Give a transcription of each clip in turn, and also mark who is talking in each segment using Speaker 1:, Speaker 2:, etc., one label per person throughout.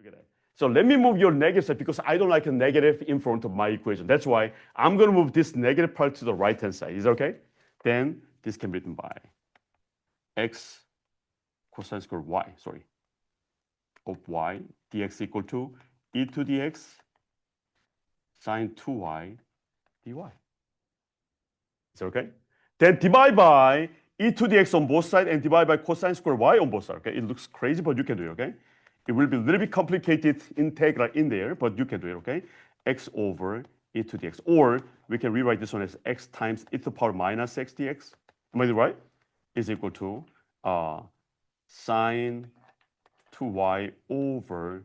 Speaker 1: Look at that. So let me move your negative side because I don't like a negative in front of my equation. That's why I'm going to move this negative part to the right-hand side. Is that okay? Then this can be written by x cosine squared y, of y dx equal to e to the x sine 2y dy. Is that okay? Then divide by e to the x on both sides and divide by cosine squared y on both sides. Okay? It looks crazy, but you can do it. Okay? It will be a little bit complicated integral in there, but you can do it. Okay? X over e to the x, or we can rewrite this one as x times e to the power minus x dx. Am I right? Is equal to sine 2y over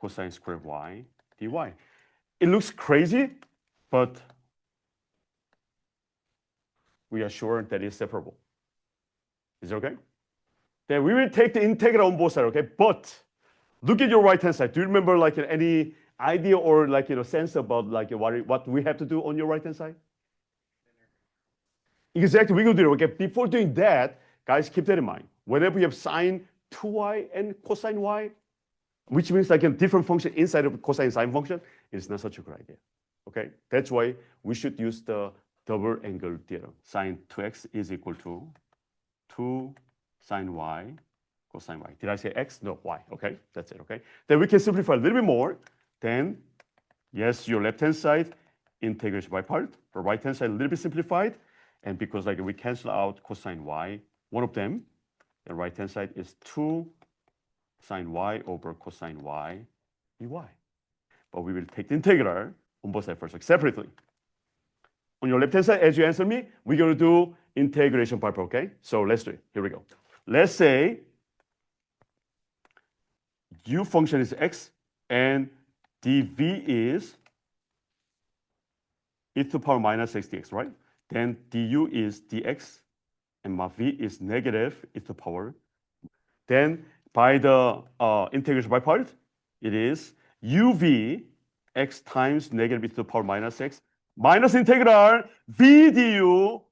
Speaker 1: cosine squared y dy. It looks crazy, but we are sure that it's separable. Is it okay? Then we will take the integral on both sides, okay? But look at your right-hand side. Do you remember like any idea or like sense about like what we have to do on your right-hand side? Exactly, we will do it. Okay, before doing that, guys, keep that in mind. Whenever you have sine 2y and cosine y, which means like a different function inside of a cosine sine function, it's not such a good idea. Okay, that's why we should use the double angle theorem. Sine 2x is equal to 2 sine y cosine y. Did I say x? No, y. Okay, that's it. Okay, then we can simplify a little bit more. Then, yes, your left-hand side integration by part, the right-hand side a little bit simplified. And because like we cancel out cosine y, one of them, the right-hand side is 2 sine y over cosine y dy. But we will take the integral on both sides first, like separately. On your left-hand side, as you answer me, we're going to do integration by part, okay? So let's do it. Here we go. Let's say u function is x and dv is e to the power minus x dx, right? Then du is dx, and my v is negative e to the power. Then by the integration by part, it is uv x times negative e to the power minus x minus integral v du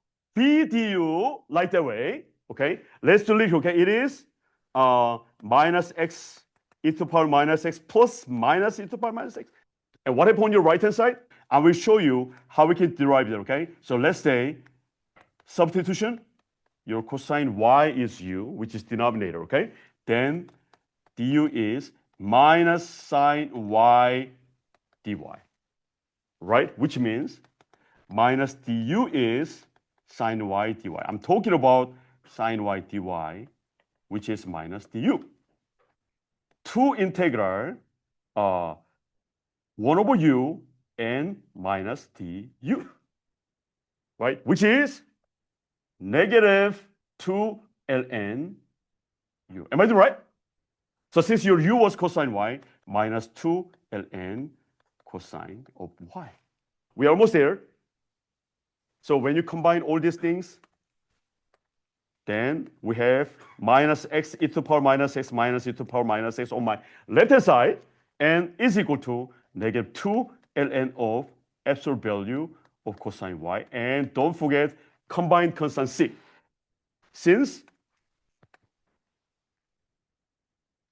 Speaker 1: like that way. Okay, let's do it. Okay, it is minus x e to the power minus x plus minus e to the power minus x. And what happened on your right-hand side? I will show you how we can derive it, okay? So let's say substitution, your cosine y is u, which is denominator, okay? Then du is minus sine y dy, right? Which means minus du is sine y dy. I'm talking about sine y dy, which is minus du. 2 integral 1 over u and minus du, right? Which is negative 2 ln u. Am I doing right? So since your u was cosine y, minus 2 ln cosine of y. We are almost there. So when you combine all these things, then we have minus x e to the power minus x minus e to the power minus x on my left-hand side, and is equal to negative 2 ln of absolute value of cosine y. And don't forget, combined constant c. Since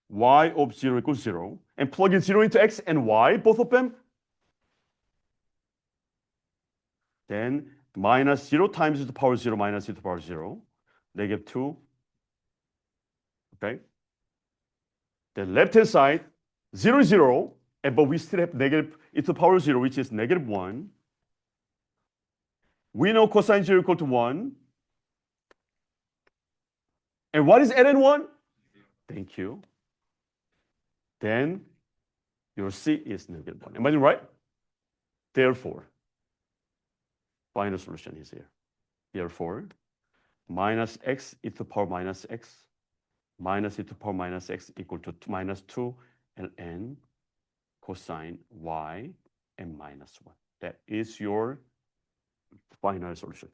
Speaker 1: y of 0 equals 0, and plug in 0 into x and y, both of them, then minus 0 times e to the power 0 minus e to the power 0, negative 2. Okay? The left-hand side, 0 is 0, but we still have negative e to the power 0, which is negative 1. We know cosine 0 equal to 1. And what is ln 1? Thank you. Then your c is negative 1. Am I doing right? Therefore, final solution is here. Therefore, minus x e to the power minus x minus e to the power minus x equal to minus 2 ln cosine y and minus 1. That is your final solution.